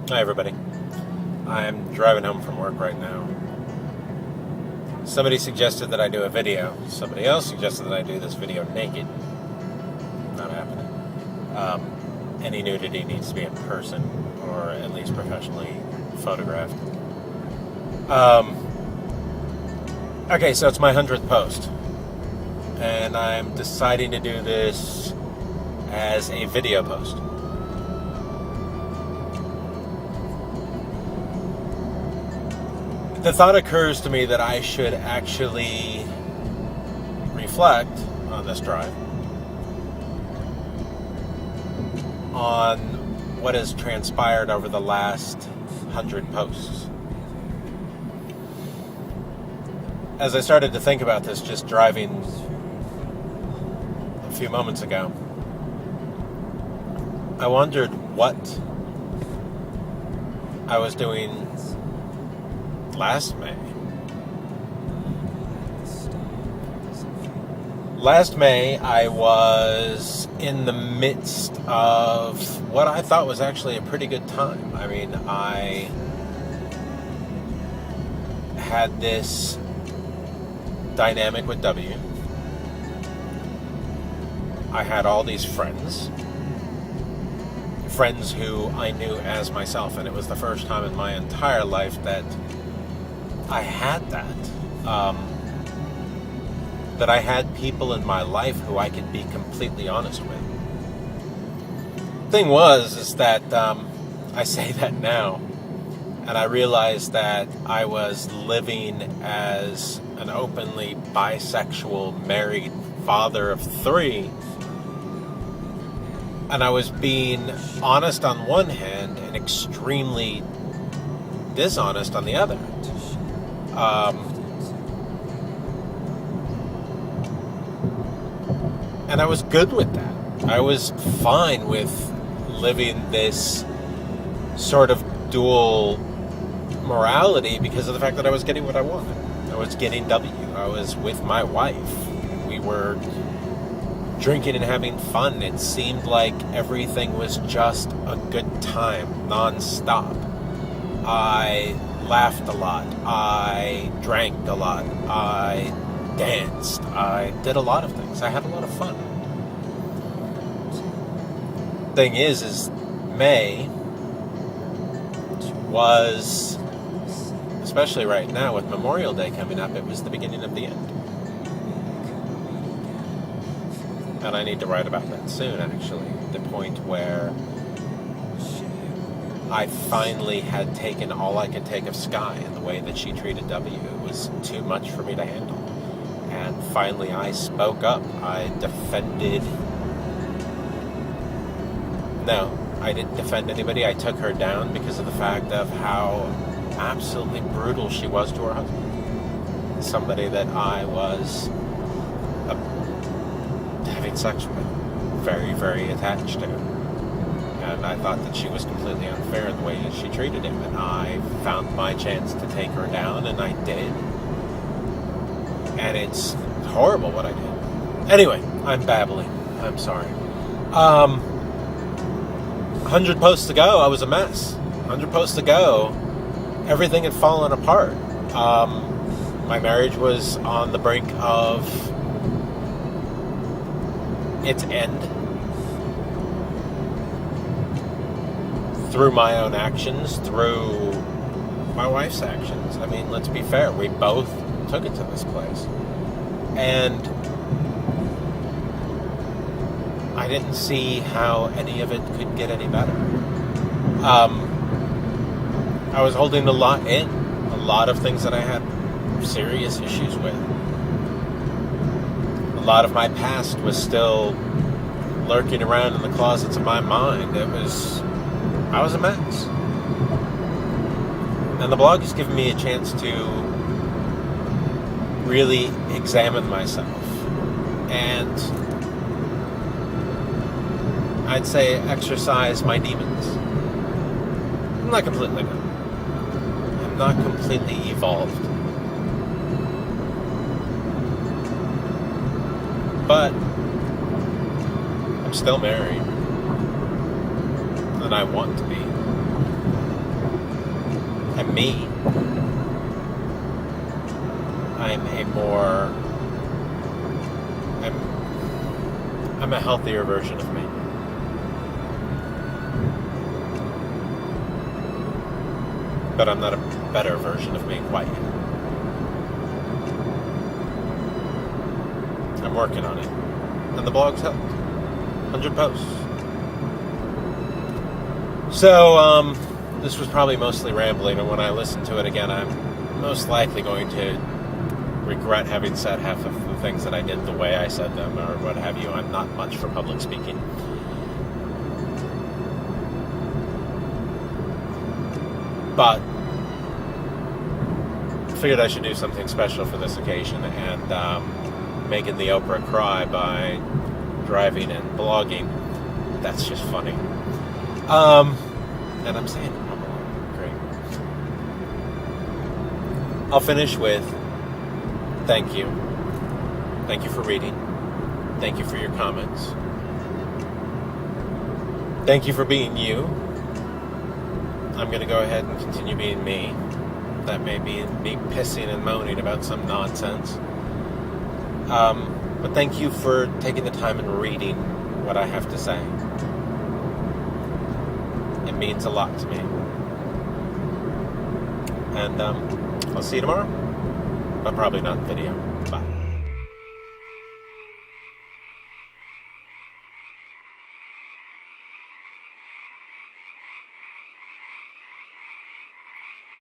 Hi everybody. I'm driving home from work right now. Somebody suggested that I do a video. Somebody else suggested that I do this video naked. Not happening. Any nudity needs to be in person, or at least professionally photographed. Okay, so it's my 100th post. And I'm deciding to do this as a video post. The thought occurs to me that I should actually reflect on this drive on what has transpired over the last 100 posts. As I started to think about this just driving a few moments ago, I wondered what I was doing last May. Last May, I was in the midst of what I thought was actually a pretty good time. I mean, I had this dynamic with W. I had all these friends who I knew as myself, and it was the first time in my entire life that I had that. That I had people in my life who I could be completely honest with. Thing is that I say that now, and I realized that I was living as an openly bisexual, married father of 3, and I was being honest on one hand and extremely dishonest on the other. And I was good with that. I was fine with living this sort of dual morality because of the fact that I was getting what I wanted. I was getting W. I was with my wife. We were drinking and having fun. It seemed like everything was just a good time, non-stop. I laughed a lot. I drank a lot. I danced. I did a lot of things. I had a lot of fun. Thing is May was, especially right now with Memorial Day coming up, it was the beginning of the end. And I need to write about that soon, actually. The point where I finally had taken all I could take of Sky and the way that she treated W. It was too much for me to handle. And finally I spoke up. I didn't defend anybody. I took her down because of the fact of how absolutely brutal she was to her husband. Somebody that I was having sex with, very, very attached to. And I thought that she was completely unfair in the way that she treated him. And I found my chance to take her down, and I did. And it's horrible what I did. Anyway, I'm babbling. I'm sorry. 100 posts ago, I was a mess. 100 posts ago, everything had fallen apart. My marriage was on the brink of its end through my own actions, through my wife's actions. I mean, let's be fair. We both took it to this place. And I didn't see how any of it could get any better. I was holding a lot in. A lot of things that I had serious issues with. A lot of my past was still lurking around in the closets of my mind. I was a mess. And the blog has given me a chance to really examine myself. And I'd say exercise my demons. I'm not completely done. I'm not completely evolved. But I'm still married. And I want to be. am me. I'm a healthier version of me. But I'm not a better version of me quite yet. I'm working on it. And the blog's helped. 100 posts. So, this was probably mostly rambling, and when I listen to it again, I'm most likely going to regret having said half of the things that I did the way I said them, or what have you. I'm not much for public speaking. But figured I should do something special for this occasion, and making the Oprah cry by driving and blogging. That's just funny. And I'm saying it wrong. Great. I'll finish with thank you. Thank you for reading. Thank you for your comments. Thank you for being you. I'm going to go ahead and continue being me. That may be me pissing and moaning about some nonsense. But thank you for taking the time and reading what I have to say. It means a lot to me. And I'll see you tomorrow. But probably not in video. Bye.